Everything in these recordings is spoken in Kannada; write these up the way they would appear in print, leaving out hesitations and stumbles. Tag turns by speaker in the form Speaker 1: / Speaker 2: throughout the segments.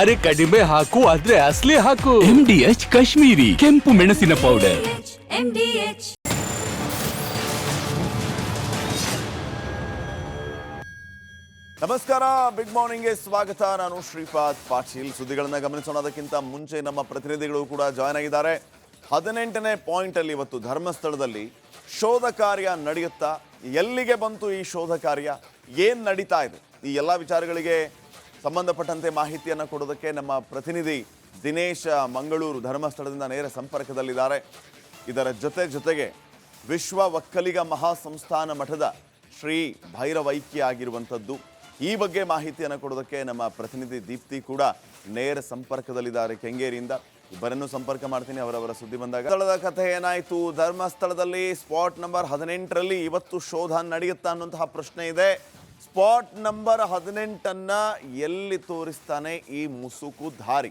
Speaker 1: ಅರೆ ಕಡಿಮೆ ಹಾಕು ಆದ್ರೆ ಅಸಲಿ ಹಾಕು.
Speaker 2: MDH ಕಾಶ್ಮೀರಿ ಕೆಂಪು ಮೆಣಸಿನ ಪೌಡರ್.
Speaker 3: ನಮಸ್ಕಾರ, ಬಿಗ್ ಮಾರ್ನಿಂಗ್ಗೆ ಸ್ವಾಗತ. ನಾನು ಶ್ರೀಪಾದ್ ಪಾಟೀಲ್. ಸುದ್ದಿಗಳನ್ನ ಗಮನಿಸೋಣದಕ್ಕಿಂತ ಮುಂಚೆ ನಮ್ಮ ಪ್ರತಿನಿಧಿಗಳು ಕೂಡ ಜಾಯ್ನ್ ಆಗಿದ್ದಾರೆ. 18ನೇ ಪಾಯಿಂಟ್ ಅಲ್ಲಿ ಇವತ್ತು ಧರ್ಮಸ್ಥಳದಲ್ಲಿ ಶೋಧ ಕಾರ್ಯ ನಡೆಯುತ್ತಾ, ಎಲ್ಲಿಗೆ ಬಂತು ಈ ಶೋಧ ಕಾರ್ಯ, ಏನ್ ನಡೀತಾ ಇದೆ, ಈ ಎಲ್ಲ ವಿಚಾರಗಳಿಗೆ ಸಂಬಂಧಪಟ್ಟಂತೆ ಮಾಹಿತಿಯನ್ನು ಕೊಡೋದಕ್ಕೆ ನಮ್ಮ ಪ್ರತಿನಿಧಿ ದಿನೇಶ್ ಮಂಗಳೂರು ಧರ್ಮಸ್ಥಳದಿಂದ ನೇರ ಸಂಪರ್ಕದಲ್ಲಿದ್ದಾರೆ. ಇದರ ಜೊತೆಗೆ ವಿಶ್ವ ಒಕ್ಕಲಿಗ ಮಹಾಸಂಸ್ಥಾನ ಮಠದ ಶ್ರೀ ಭೈರವೈಕ್ಯ ಆಗಿರುವಂಥದ್ದು, ಈ ಬಗ್ಗೆ ಮಾಹಿತಿಯನ್ನು ಕೊಡೋದಕ್ಕೆ ನಮ್ಮ ಪ್ರತಿನಿಧಿ ದೀಪ್ತಿ ಕೂಡ ನೇರ ಸಂಪರ್ಕದಲ್ಲಿದ್ದಾರೆ ಕೆಂಗೇರಿಯಿಂದ. ಇಬ್ಬರನ್ನು ಸಂಪರ್ಕ ಮಾಡ್ತೀನಿ ಅವರವರ ಸುದ್ದಿ ಬಂದಾಗ. ಸ್ಥಳದ ಕಥೆ ಏನಾಯಿತು, ಧರ್ಮಸ್ಥಳದಲ್ಲಿ ಸ್ಪಾಟ್ ನಂಬರ್ 18ರಲ್ಲಿ ಇವತ್ತು ಶೋಧ ನಡೆಯುತ್ತಾ ಅನ್ನುವಂತಹ ಪ್ರಶ್ನೆ ಇದೆ. ಸ್ಪಾಟ್ ನಂಬರ್ 18ಅನ್ನ ಎಲ್ಲಿ ತೋರಿಸ್ತಾನೆ ಈ ಮುಸುಕುಧಾರಿ?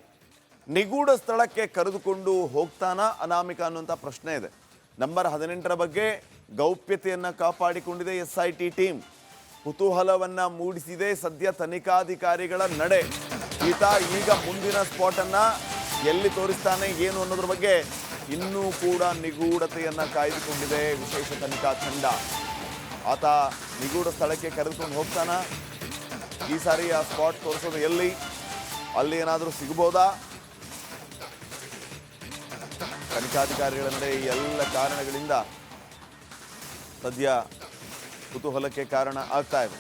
Speaker 3: ನಿಗೂಢ ಸ್ಥಳಕ್ಕೆ ಕರೆದುಕೊಂಡು ಹೋಗ್ತಾನ ಅನಾಮಿಕ ಅನ್ನುವಂಥ ಪ್ರಶ್ನೆ ಇದೆ. ನಂಬರ್ 18ರ ಬಗ್ಗೆ ಗೌಪ್ಯತೆಯನ್ನು ಕಾಪಾಡಿಕೊಂಡಿದೆ SIT ಟೀಮ್. ಕುತೂಹಲವನ್ನ ಮೂಡಿಸಿದೆ ಸದ್ಯ ತನಿಖಾಧಿಕಾರಿಗಳ ನಡೆ. ಈಗ ಮುಂದಿನ ಸ್ಪಾಟನ್ನು ಎಲ್ಲಿ ತೋರಿಸ್ತಾನೆ ಏನು ಅನ್ನೋದ್ರ ಬಗ್ಗೆ ಇನ್ನೂ ಕೂಡ ನಿಗೂಢತೆಯನ್ನು ಕಾಯ್ದುಕೊಂಡಿದೆ ವಿಶೇಷ ತನಿಖಾ ತಂಡ. ಆತ ನಿಗೂಢ ಸ್ಥಳಕ್ಕೆ ಕರೆದುಕೊಂಡು ಹೋಗ್ತಾನ? ಈ ಸಾರಿ ಆ ಸ್ಪಾಟ್ ತೋರಿಸೋದು ಎಲ್ಲಿ, ಅಲ್ಲಿ ಏನಾದರೂ ಸಿಗ್ಬೋದಾ? ತನಿಖಾಧಿಕಾರಿಗಳ ನಡೆ ಈ ಎಲ್ಲ ಕಾರಣಗಳಿಂದ ಸದ್ಯ ಕುತೂಹಲಕ್ಕೆ ಕಾರಣ ಆಗ್ತಾ ಇದೆ.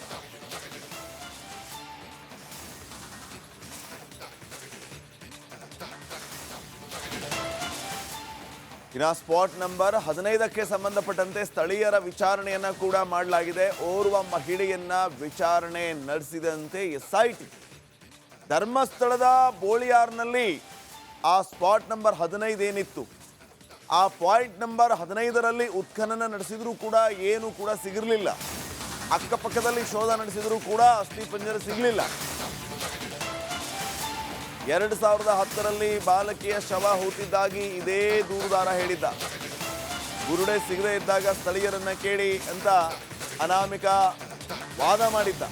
Speaker 3: ಇನ್ನು ಸ್ಪಾಟ್ ನಂಬರ್ 15ಕ್ಕೆ ಸಂಬಂಧಪಟ್ಟಂತೆ ಸ್ಥಳೀಯರ ವಿಚಾರಣೆಯನ್ನ ಕೂಡ ಮಾಡಲಾಗಿದೆ. ಓರ್ವ ಮಹಿಳೆಯನ್ನ ವಿಚಾರಣೆ ನಡೆಸಿದಂತೆ SIT ಧರ್ಮಸ್ಥಳದ ಬೋಳಿಯಾರ್ನಲ್ಲಿ ಆ ಸ್ಪಾಟ್ ನಂಬರ್ 15 ಏನಿತ್ತು, ಆ ಪಾಯಿಂಟ್ ನಂಬರ್ 15ರಲ್ಲಿ ಉತ್ಖನನ ನಡೆಸಿದ್ರು ಕೂಡ ಏನು ಕೂಡ ಸಿಗಿರಲಿಲ್ಲ. ಅಕ್ಕಪಕ್ಕದಲ್ಲಿ ಶೋಧ ನಡೆಸಿದ್ರು ಕೂಡ ಅಸ್ಥಿಪಂಜರ ಸಿಗಲಿಲ್ಲ. 2010ರಲ್ಲಿ ಬಾಲಕಿಯ ಶವ ಹೂತಿದ್ದಾಗಿ ಇದೇ ದೂರುದಾರ ಹೇಳಿದ್ದ. ಗುರುಡೆ ಸಿಗದೇ ಇದ್ದಾಗ ಸ್ಥಳೀಯರನ್ನ ಕೇಳಿ ಅಂತ ಅನಾಮಿಕ ವಾದ ಮಾಡಿದ್ದ.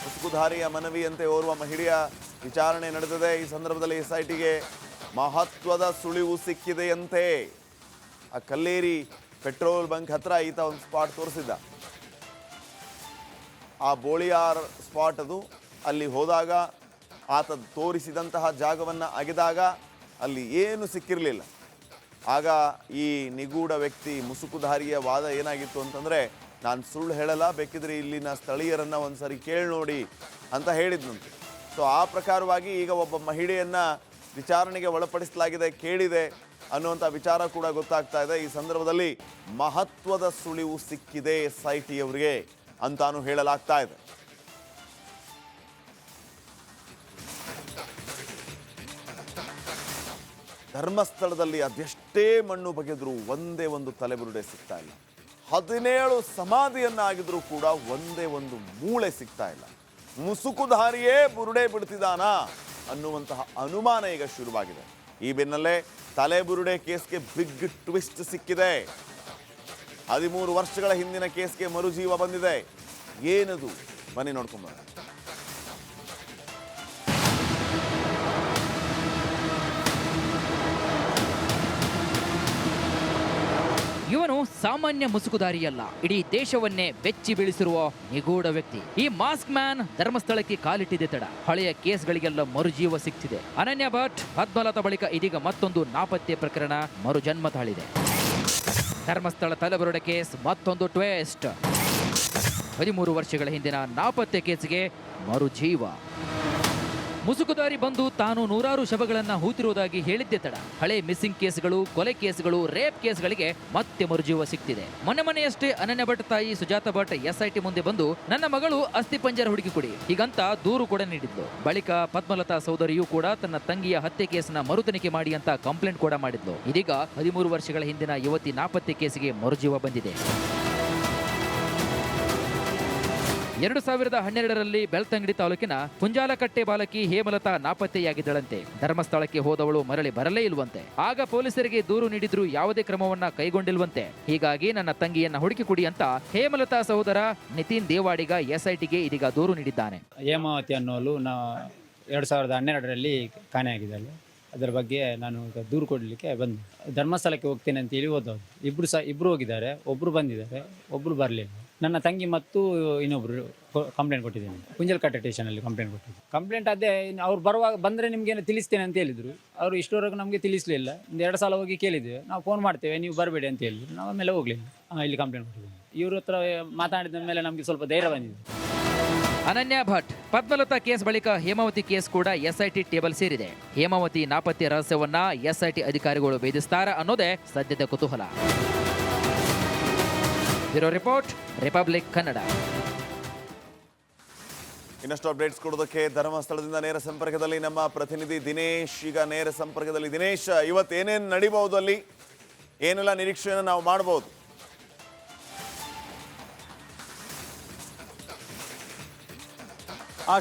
Speaker 3: ಮುಸುಕುಧಾರಿಯ ಮನವಿಯಂತೆ ಓರ್ವ ಮಹಿಳೆಯ ವಿಚಾರಣೆ ನಡೆದಿದೆ. ಈ ಸಂದರ್ಭದಲ್ಲಿ SITಗೆ ಮಹತ್ವದ ಸುಳಿವು ಸಿಕ್ಕಿದೆಯಂತೆ. ಆ ಕಲ್ಲೇರಿ ಪೆಟ್ರೋಲ್ ಬಂಕ್ ಹತ್ರ ಈತ ಒಂದು ಸ್ಪಾಟ್ ತೋರಿಸಿದ್ದ. ಆ ಬೋಳಿಯಾರ್ ಸ್ಪಾಟ್ ಅದು. ಅಲ್ಲಿ ಹೋದಾಗ ಆತ ತೋರಿಸಿದಂತಹ ಜಾಗವನ್ನು ಅಗೆದಾಗ ಅಲ್ಲಿ ಏನು ಸಿಕ್ಕಿರಲಿಲ್ಲ. ಆಗ ಈ ನಿಗೂಢ ವ್ಯಕ್ತಿ ಮುಸುಕುಧಾರಿಯ ವಾದ ಏನಾಗಿತ್ತು ಅಂತಂದರೆ, ನಾನು ಸುಳ್ಳು ಹೇಳಲ್ಲ, ಬೇಕಿದ್ರೆ ಇಲ್ಲಿನ ಸ್ಥಳೀಯರನ್ನು ಒಂದು ಸರಿ ಕೇಳಿ ನೋಡಿ ಅಂತ ಹೇಳಿದ್ನಂತೆ. ಸೊ ಆ ಪ್ರಕಾರವಾಗಿ ಈಗ ಒಬ್ಬ ಮಹಿಳೆಯನ್ನು ವಿಚಾರಣೆಗೆ ಒಳಪಡಿಸಲಾಗಿದೆ, ಕೇಳಿದೆ ಅನ್ನುವಂಥ ವಿಚಾರ ಕೂಡ ಗೊತ್ತಾಗ್ತಾ ಇದೆ. ಈ ಸಂದರ್ಭದಲ್ಲಿ ಮಹತ್ವದ ಸುಳಿವು ಸಿಕ್ಕಿದೆ SIT ಅವರಿಗೆ ಅಂತಾನು ಹೇಳಲಾಗ್ತಾ ಇದೆ. ಧರ್ಮಸ್ಥಳದಲ್ಲಿ ಅದೆಷ್ಟೇ ಮಣ್ಣು ಬಗೆದ್ರು ಒಂದೇ ಒಂದು ತಲೆಬುರುಡೆ ಸಿಗ್ತಾ ಇಲ್ಲ. 17 ಸಮಾಧಿಯನ್ನಾಗಿದ್ರೂ ಕೂಡ ಒಂದೇ ಒಂದು ಮೂಳೆ ಸಿಗ್ತಾ ಇಲ್ಲ. ಮುಸುಕುಧಾರಿಯೇ ಬುರುಡೆ ಬಿಡ್ತಿದ್ದಾನಾ ಅನ್ನುವಂತಹ ಅನುಮಾನ ಈಗ ಶುರುವಾಗಿದೆ. ಈ ಬೆನ್ನಲ್ಲೇ ತಲೆಬುರುಡೆ ಕೇಸ್ಗೆ ಬಿಗ್ ಟ್ವಿಸ್ಟ್ ಸಿಕ್ಕಿದೆ. 13 ವರ್ಷಗಳ ಹಿಂದಿನ ಕೇಸ್ಗೆ ಮರುಜೀವ ಬಂದಿದೆ. ಏನದು ಬನ್ನಿ ನೋಡ್ಕೊಂಬ.
Speaker 4: ಇವನು ಸಾಮಾನ್ಯ ಮುಸುಕುದಾರಿಯಲ್ಲ, ಇಡೀ ದೇಶವನ್ನೇ ಬೆಚ್ಚಿ ಬೀಳಿಸಿರುವ ನಿಗೂಢ ವ್ಯಕ್ತಿ. ಈ ಮಾಸ್ಕ್ ಮ್ಯಾನ್ ಧರ್ಮಸ್ಥಳಕ್ಕೆ ಕಾಲಿಟ್ಟಿದೆ ತಡ. ಹಳೆಯ ಕೇಸ್ಗಳಿಗೆಲ್ಲ ಮರುಜೀವ ಸಿಕ್ತಿದೆ. ಅನನ್ಯ ಭಟ್ ಪದ್ಮಲತಾ ಬಳಿಕ ಇದೀಗ ಮತ್ತೊಂದು ನಾಪತ್ತೆ ಪ್ರಕರಣ ಮರುಜನ್ಮ ತಾಳಿದೆ. ಧರ್ಮಸ್ಥಳ ತಲೆಬುರುಡೆ ಕೇಸ್ ಮತ್ತೊಂದು ಟ್ವೇಸ್ಟ್. 13 ವರ್ಷಗಳ ಹಿಂದಿನ ನಾಪತ್ತೆ ಕೇಸ್ಗೆ ಮರುಜೀವ. ಮುಸುಕುದಾರಿ ಬಂದು ತಾನು 100 ಶವಗಳನ್ನ ಹೂತಿರುವುದಾಗಿ ಹೇಳಿದ್ದೆ ತಡ. ಹಳೆ ಮಿಸ್ಸಿಂಗ್ ಕೇಸ್ಗಳು, ಕೊಲೆ ಕೇಸ್ಗಳು, ರೇಪ್ ಕೇಸ್ಗಳಿಗೆ ಮತ್ತೆ ಮರುಜೀವ ಸಿಕ್ತಿದೆ. ಮೊನ್ನೆಯಷ್ಟೇ ಅನನ್ಯ ಭಟ್ ತಾಯಿ ಸುಜಾತ ಭಟ್ SIT ಮುಂದೆ ಬಂದು ನನ್ನ ಮಗಳು ಅಸ್ಥಿಪಂಜರ ಹುಡುಕಿ ಕೊಡಿ ಹೀಗಂತ ದೂರು ಕೂಡ ನೀಡಿದ್ಲು. ಬಳಿಕ ಪದ್ಮಲತಾ ಸಹೋದರಿಯೂ ಕೂಡ ತನ್ನ ತಂಗಿಯ ಹತ್ಯೆ ಕೇಸ್ನ ಮರುತನಿಖೆ ಮಾಡಿ ಅಂತ ಕಂಪ್ಲೇಂಟ್ ಕೂಡ ಮಾಡಿದ್ಲು. ಇದೀಗ 13 ವರ್ಷಗಳ ಹಿಂದಿನ ಯುವತಿ ನಾಪತ್ತೆ ಕೇಸಿಗೆ ಮರುಜೀವ ಬಂದಿದೆ. 2012ರಲ್ಲಿ ಬೆಳ್ತಂಗಡಿ ತಾಲೂಕಿನ ಕುಂಜಾಲಕಟ್ಟೆ ಬಾಲಕಿ ಹೇಮಲತಾ ನಾಪತ್ತೆಯಾಗಿದ್ದಳಂತೆ. ಧರ್ಮಸ್ಥಳಕ್ಕೆ ಹೋದವಳು ಮರಳಿ ಬರಲೇ ಇಲ್ವಂತೆ. ಆಗ ಪೊಲೀಸರಿಗೆ ದೂರು ನೀಡಿದ್ರು ಯಾವುದೇ ಕ್ರಮವನ್ನ ಕೈಗೊಂಡಿಲ್ವಂತೆ. ಹೀಗಾಗಿ ನನ್ನ ತಂಗಿಯನ್ನ ಹುಡುಕಿ ಕೊಡಿ ಅಂತ ಹೇಮಲತಾ ಸಹೋದರ ನಿತಿನ್ ದೇವಾಡಿಗ SITಗೆ ಇದೀಗ ದೂರು ನೀಡಿದ್ದಾನೆ.
Speaker 5: ಹೇಮಾವತಿ ಅನ್ನೋಳು 2012ರಲ್ಲಿ ಕಾಣೆಯಾಗಿದ್ದಾಳೆ. ಅದರ ಬಗ್ಗೆ ನಾನು ಈಗ ದೂರು ಕೊಡಲಿಕ್ಕೆ ಬಂದೆ. ಧರ್ಮಸ್ಥಳಕ್ಕೆ ಹೋಗ್ತೇನೆ ಅಂತೇಳಿ ಹೋದವರು ಇಬ್ಬರು ಹೋಗಿದ್ದಾರೆ, ಒಬ್ಬರು ಬಂದಿದ್ದಾರೆ, ಒಬ್ಬರು ಬರಲಿಲ್ಲ. ನನ್ನ ತಂಗಿ ಮತ್ತು ಇನ್ನೊಬ್ಬರು ಕಂಪ್ಲೇಂಟ್ ಕೊಟ್ಟಿದ್ದೇನೆ. ಕುಂಜಲ್ಕಟ್ಟೆ ಸ್ಟೇಷನಲ್ಲಿ ಕಂಪ್ಲೇಂಟ್ ಕೊಟ್ಟಿದ್ದೆ. ಕಂಪ್ಲೇಂಟ್ ಅದೇ ಅವ್ರು ಬಂದರೆ ನಿಮಗೇನು ತಿಳಿಸ್ತೇನೆ ಅಂತ ಹೇಳಿದರು. ಅವರು ಇಷ್ಟವರೆಗೂ ನಮಗೆ ತಿಳಿಸಲಿಲ್ಲ. 2 ಸಲ ಹೋಗಿ ಕೇಳಿದ್ದೇವೆ, ನಾವು ಫೋನ್ ಮಾಡ್ತೇವೆ ನೀವು ಬರಬೇಡಿ ಅಂತ ಹೇಳಿದ್ರು. ನಾವು ಆಮೇಲೆ ಹೋಗಲಿಲ್ಲ. ಇಲ್ಲಿ ಕಂಪ್ಲೇಂಟ್ ಕೊಟ್ಟಿದ್ದೇವೆ. ಇವ್ರ ಹತ್ರ ಮಾತಾಡಿದ ಮೇಲೆ ನಮಗೆ ಸ್ವಲ್ಪ ಧೈರ್ಯ ಬಂದಿದೆ.
Speaker 4: ಅನನ್ಯ ಭಟ್ ಪದ್ಮಲತಾ ಕೇಸ್ ಬಳಿಕ ಹೇಮಾವತಿ ಕೇಸ್ ಕೂಡ ಎಸ್ಐಟಿ ಟೇಬಲ್ ಸೇರಿದೆ. ಹೇಮಾವತಿ ನಾಪತ್ತೆ ರಹಸ್ಯವನ್ನ ಎಸ್ಐಟಿ ಅಧಿಕಾರಿಗಳು ಭೇದಿಸ್ತಾರ ಅನ್ನೋದೇ ಸದ್ಯದ ಕುತೂಹಲ. Bureau report, republic Kannada.
Speaker 3: ಇನ್ನಷ್ಟು ಅಪ್ಡೇಟ್ಸ್ ಕೊಡೋದಕ್ಕೆ ಧರ್ಮಸ್ಥಳದಿಂದ ನೇರ ಸಂಪರ್ಕದಲ್ಲಿ ನಮ್ಮ ಪ್ರತಿನಿಧಿ ದಿನೇಶ್ ಈಗ ನೇರ ಸಂಪರ್ಕದಲ್ಲಿ. ದಿನೇಶ್, ಇವತ್ತೇನೇನು ನಡೀಬಹುದು ಅಲ್ಲಿ, ಏನೆಲ್ಲ ನಿರೀಕ್ಷೆಯನ್ನು ನಾವು ಮಾಡಬಹುದು?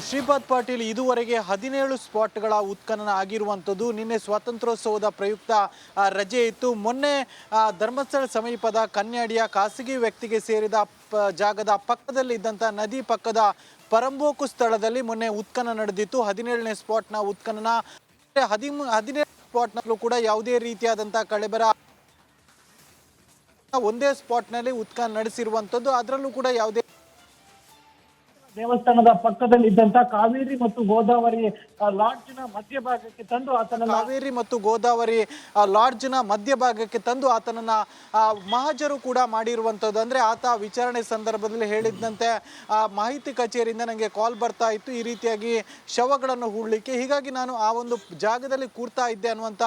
Speaker 6: ಶ್ರೀಪಾದ್ ಪಾಟೀಲ್, ಇದುವರೆಗೆ 17 ಸ್ಪಾಟ್ಗಳ ಉತ್ಖನನ ಆಗಿರುವಂಥದ್ದು. ನಿನ್ನೆ ಸ್ವಾತಂತ್ರ್ಯೋತ್ಸವದ ಪ್ರಯುಕ್ತ ರಜೆ ಇತ್ತು. ಮೊನ್ನೆ ಧರ್ಮಸ್ಥಳ ಸಮೀಪದ ಕನ್ಯಾಡಿಯ ಖಾಸಗಿ ವ್ಯಕ್ತಿಗೆ ಸೇರಿದ ಜಾಗದ ಪಕ್ಕದಲ್ಲಿದ್ದಂಥ ನದಿ ಪಕ್ಕದ ಪರಂಬೋಕು ಸ್ಥಳದಲ್ಲಿ ಮೊನ್ನೆ ಉತ್ಖನನ ನಡೆದಿತ್ತು. 17ನೇ ಸ್ಪಾಟ್ನ ಉತ್ಖನನ. 17 ಸ್ಪಾಟ್ನಲ್ಲೂ ಕೂಡ ಯಾವುದೇ ರೀತಿಯಾದಂಥ ಕಳೆಬರ ಒಂದೇ ಸ್ಪಾಟ್ನಲ್ಲಿ ಉತ್ಖನನ ನಡೆಸಿರುವಂಥದ್ದು. ಅದರಲ್ಲೂ ಕೂಡ ಯಾವುದೇ
Speaker 7: ದೇವಸ್ಥಾನದ ಪಕ್ಕದಲ್ಲಿ ಇದ್ದಂತ ಕಾವೇರಿ ಮತ್ತು ಗೋದಾವರಿ ಲಾಡ್ಜ್ನ ಮಧ್ಯಭಾಗಕ್ಕೆ ತಂದು
Speaker 6: ಆತನನ್ನ ಮಹಜರು ಕೂಡ ಮಾಡಿರುವಂಥದ್ದು. ಅಂದರೆ ಆತ ವಿಚಾರಣೆ ಸಂದರ್ಭದಲ್ಲಿ ಹೇಳಿದಂತೆ ಮಾಹಿತಿ ಕಚೇರಿಯಿಂದ ನನಗೆ ಕಾಲ್ ಬರ್ತಾ ಇತ್ತು ಈ ರೀತಿಯಾಗಿ ಶವಗಳನ್ನು ಹೂಡಲಿಕ್ಕೆ, ಹೀಗಾಗಿ ನಾನು ಆ ಒಂದು ಜಾಗದಲ್ಲಿ ಕೂರ್ತಾ ಇದ್ದೆ ಅನ್ನುವಂಥ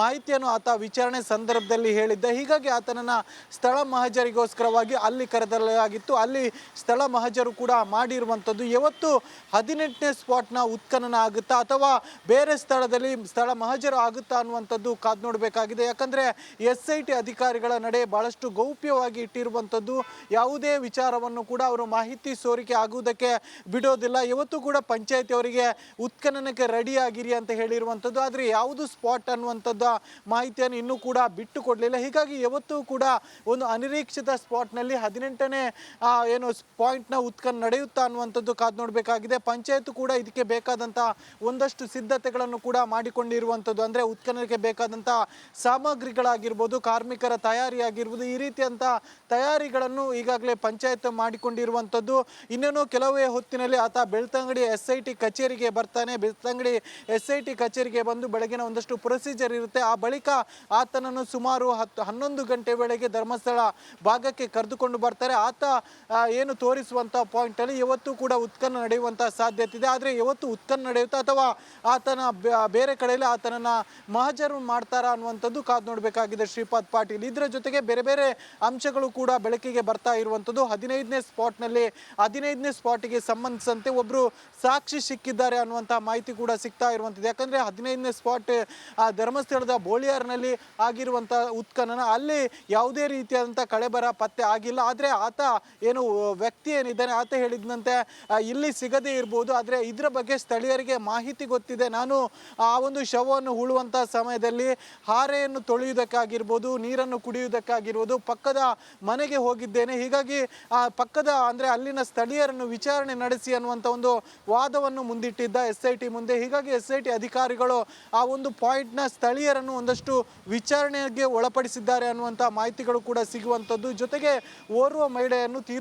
Speaker 6: ಮಾಹಿತಿಯನ್ನು ಆತ ವಿಚಾರಣೆ ಸಂದರ್ಭದಲ್ಲಿ ಹೇಳಿದ್ದ. ಹೀಗಾಗಿ ಆತನನ್ನು ಸ್ಥಳ ಮಹಜರಿಗೋಸ್ಕರವಾಗಿ ಅಲ್ಲಿ ಕರೆದಲಾಗಿತ್ತು. ಅಲ್ಲಿ ಸ್ಥಳ ಮಹಜರು ಕೂಡ ಮಾಡಿರುವಂಥದ್ದು. ಇವತ್ತು 18ನೇ ಸ್ಪಾಟ್ನ ಉತ್ಖನನ ಆಗುತ್ತಾ ಅಥವಾ ಬೇರೆ ಸ್ಥಳದಲ್ಲಿ ಸ್ಥಳ ಮಹಜರು ಆಗುತ್ತಾ ಅನ್ನುವಂಥದ್ದು ಕಾದು ನೋಡಬೇಕಾಗಿದೆ. ಯಾಕಂದರೆ SIT ಅಧಿಕಾರಿಗಳ ನಡೆ ಬಹಳಷ್ಟು ಗೌಪ್ಯವಾಗಿ ಇಟ್ಟಿರುವಂಥದ್ದು. ಯಾವುದೇ ವಿಚಾರವನ್ನು ಕೂಡ ಅವರು ಮಾಹಿತಿ ಸೋರಿಕೆ ಆಗುವುದಕ್ಕೆ ಬಿಡೋದಿಲ್ಲ. ಇವತ್ತು ಕೂಡ ಪಂಚಾಯತಿಯವರಿಗೆ ಉತ್ಖನನಕ್ಕೆ ರೆಡಿ ಆಗಿರಿ ಅಂತ ಹೇಳಿರುವಂಥದ್ದು. ಆದರೆ ಯಾವುದು ಸ್ಪಾಟ್ ಅನ್ನುವಂಥದ್ದು ಮಾಹಿತಿಯನ್ನು ಇನ್ನೂ ಕೂಡ ಬಿಟ್ಟು ಕೊಡಲಿಲ್ಲ. ಹೀಗಾಗಿ ಇವತ್ತು ಕೂಡ ಒಂದು ಅನಿರೀಕ್ಷಿತ ಸ್ಪಾಟ್ನಲ್ಲಿ 18ನೇ ಪಾಯಿಂಟ್ನ ಉತ್ಖನನ ನಡೆಯುತ್ತಾ ಅನ್ನುವಂಥದ್ದು ಕಾದು ನೋಡಬೇಕಾಗಿದೆ. ಪಂಚಾಯತ್ ಕೂಡ ಇದಕ್ಕೆ ಬೇಕಾದಂಥ ಒಂದಷ್ಟು ಸಿದ್ಧತೆಗಳನ್ನು ಕೂಡ ಮಾಡಿಕೊಂಡಿರುವಂಥದ್ದು. ಅಂದರೆ ಉತ್ಖನನಕ್ಕೆ ಬೇಕಾದಂಥ ಸಾಮಗ್ರಿಗಳಾಗಿರ್ಬೋದು, ಕಾರ್ಮಿಕರ ತಯಾರಿ ಆಗಿರ್ಬೋದು, ಈ ರೀತಿಯಂಥ ತಯಾರಿಗಳನ್ನು ಈಗಾಗಲೇ ಪಂಚಾಯತ್ ಮಾಡಿಕೊಂಡಿರುವಂಥದ್ದು. ಇನ್ನೇನು ಕೆಲವೇ ಹೊತ್ತಿನಲ್ಲಿ ಆತ ಬೆಳ್ತಂಗಡಿ SIT ಕಚೇರಿಗೆ ಬರ್ತಾನೆ. ಬೆಳ್ತಂಗಡಿ SIT ಕಚೇರಿಗೆ ಬಂದು ಬೆಳಗಿನ ಒಂದಷ್ಟು ಪ್ರೊಸೀಜರ್ ಇರುತ್ತೆ. ಆ ಬಳಿಕ ಆತನನ್ನು ಸುಮಾರು 11 ಗಂಟೆ ವೇಳೆಗೆ ಧರ್ಮಸ್ಥಳ ಭಾಗಕ್ಕೆ ಕರೆದುಕೊಂಡು ಬರ್ತಾರೆ. ಆತ ಏನು ತೋರಿಸುವಂಥ ಪಾಯಿಂಟಲ್ಲಿ ಇವತ್ತು ಕೂಡ ಉತ್ಖನನ ನಡೆಯುವಂಥ ಸಾಧ್ಯತೆ ಇದೆ. ಆದರೆ ಇವತ್ತು ಉತ್ಖನನ ನಡೆಯುತ್ತಾ ಅಥವಾ ಆತನ ಬೇರೆ ಕಡೆಯಲ್ಲಿ ಆತನನ್ನು ಮಹಜರು ಮಾಡ್ತಾರಾ ಅನ್ನುವಂಥದ್ದು ಕಾದು ನೋಡಬೇಕಾಗಿದೆ ಶ್ರೀಪಾದ್ ಪಾಟೀಲ್. ಇದರ ಜೊತೆಗೆ ಬೇರೆ ಬೇರೆ ಅಂಶಗಳು ಕೂಡ ಬೆಳಕಿಗೆ ಬರ್ತಾ ಇರುವಂಥದ್ದು. 15ನೇ ಸ್ಪಾಟಿಗೆ ಸಂಬಂಧಿಸಿದಂತೆ ಒಬ್ಬರು ಸಾಕ್ಷಿ ಸಿಕ್ಕಿದ್ದಾರೆ ಅನ್ನುವಂಥ ಮಾಹಿತಿ ಕೂಡ ಸಿಗ್ತಾ ಇರುವಂಥದ್ದು. ಯಾಕಂದರೆ 15ನೇ ಸ್ಪಾಟ್ ಧರ್ಮಸ್ಥಳದ ಬೋಳಿಯಾರ್ನಲ್ಲಿ ಆಗಿರುವಂಥ ಉತ್ಖನನ. ಅಲ್ಲಿ ಯಾವುದೇ ರೀತಿಯಾದಂಥ ಕಳೆಬರ ಪತ್ತೆ ಆಗಿಲ್ಲ. ಆದರೆ ಆತ ಏನು ವ್ಯಕ್ತಿ ಏನಿದ್ದಾನೆ ಆತ ಹೇಳಿದಂತೆ ಇಲ್ಲಿ ಸಿಗದೇ ಇರ್ಬೋದು. ಆದರೆ ಇದರ ಬಗ್ಗೆ ಸ್ಥಳೀಯರಿಗೆ ಮಾಹಿತಿ ಗೊತ್ತಿದೆ. ನಾನು ಆ ಒಂದು ಶವವನ್ನು ಹೂಳುವಂಥ ಸಮಯದಲ್ಲಿ ಹಾರೆಯನ್ನು ತೊಳೆಯುವುದಕ್ಕಾಗಿರ್ಬೋದು, ನೀರನ್ನು ಕುಡಿಯುವುದಕ್ಕಾಗಿರ್ಬೋದು ಪಕ್ಕದ ಮನೆಗೆ ಹೋಗಿದ್ದೇನೆ. ಹೀಗಾಗಿ ಪಕ್ಕದ ಅಂದರೆ ಅಲ್ಲಿನ ಸ್ಥಳೀಯರನ್ನು ವಿಚಾರಣೆ ನಡೆಸಿ ಅನ್ನುವಂಥ ಒಂದು ವಾದವನ್ನು ಮುಂದಿಟ್ಟಿದ್ದ SIT ಮುಂದೆ. ಹೀಗಾಗಿ SIT ಅಧಿಕಾರಿಗಳು ಆ ಒಂದು ಪಾಯಿಂಟ್ನ ಸ್ಥಳೀಯರನ್ನು ಒಂದಷ್ಟು ವಿಚಾರಣೆಗೆ ಒಳಪಡಿಸಿದ್ದಾರೆ ಅನ್ನುವಂಥ ಮಾಹಿತಿಗಳು ಕೂಡ ಸಿಗುವಂಥದ್ದು. ಜೊತೆಗೆ ಓರ್ವ ಮಹಿಳೆಯನ್ನು ತೀವ್ರ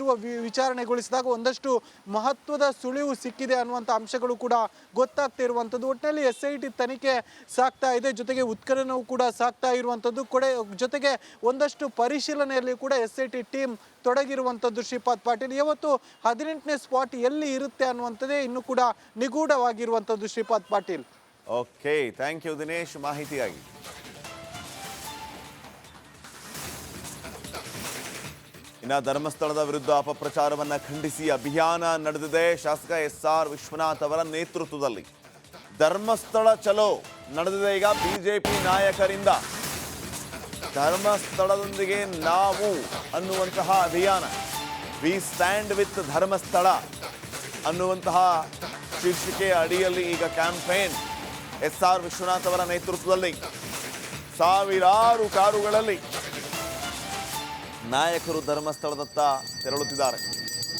Speaker 6: ವಿಚಾರಣೆಗೊಳಿಸಿದಾಗ ಒಂದಷ್ಟು ಮಹತ್ವದ ಸುಳಿವು ಸಿಕ್ಕಿದೆ ಅನ್ನುವಂಥ ಅಂಶಗಳು ಕೂಡ ಗೊತ್ತಾಗ್ತಾ ಇರುವಂಥದ್ದು. ಒಟ್ಟಿನಲ್ಲಿ SIT ತನಿಖೆ ಸಾಗ್ತಾ ಇದೆ. ಜೊತೆಗೆ ಉತ್ಖನನವೂ ಕೂಡ ಸಾಗ್ತಾ ಇರುವಂಥದ್ದು. ಜೊತೆಗೆ ಒಂದಷ್ಟು ಪರಿಶೀಲನೆಯಲ್ಲಿ ಕೂಡ SIT ಟೀಮ್ ತೊಡಗಿರುವಂಥದ್ದು ಶ್ರೀಪಾದ್ ಪಾಟೀಲ್. ಇವತ್ತು 18ನೇ ಸ್ಪಾಟ್ ಎಲ್ಲಿ ಇರುತ್ತೆ ಅನ್ನುವಂಥದ್ದೇ ಇನ್ನೂ ಕೂಡ ನಿಗೂಢವಾಗಿರುವಂಥದ್ದು Shripad Patil.
Speaker 3: Okay, thank you Dinesh ಮಾಹಿತಿಯಾಗಿ. ಇನ್ನು ಧರ್ಮಸ್ಥಳದ ವಿರುದ್ಧ ಅಪಪ್ರಚಾರವನ್ನು ಖಂಡಿಸಿ ಅಭಿಯಾನ ನಡೆದಿದೆ. ಶಾಸಕ SR ವಿಶ್ವನಾಥ್ ಅವರ ನೇತೃತ್ವದಲ್ಲಿ ಧರ್ಮಸ್ಥಳ ಚಲೋ ನಡೆದಿದೆ. ಈಗ ಬಿಜೆಪಿ ನಾಯಕರಿಂದ ಧರ್ಮಸ್ಥಳದೊಂದಿಗೆ ನಾವು ಅನ್ನುವಂತಹ ಅಭಿಯಾನ, ವಿ ಸ್ಟ್ಯಾಂಡ್ ವಿತ್ ಧರ್ಮಸ್ಥಳ ಅನ್ನುವಂತಹ ಶೀರ್ಷಿಕೆಯ ಅಡಿಯಲ್ಲಿ ಈಗ ಕ್ಯಾಂಪೇನ್ SR ವಿಶ್ವನಾಥ್ ಅವರ ನೇತೃತ್ವದಲ್ಲಿ ಸಾವಿರಾರು ಕಾರುಗಳಲ್ಲಿ ನಾಯಕರು ಧರ್ಮಸ್ಥಳದತ್ತ ತೆರಳುತ್ತಿದ್ದಾರೆ.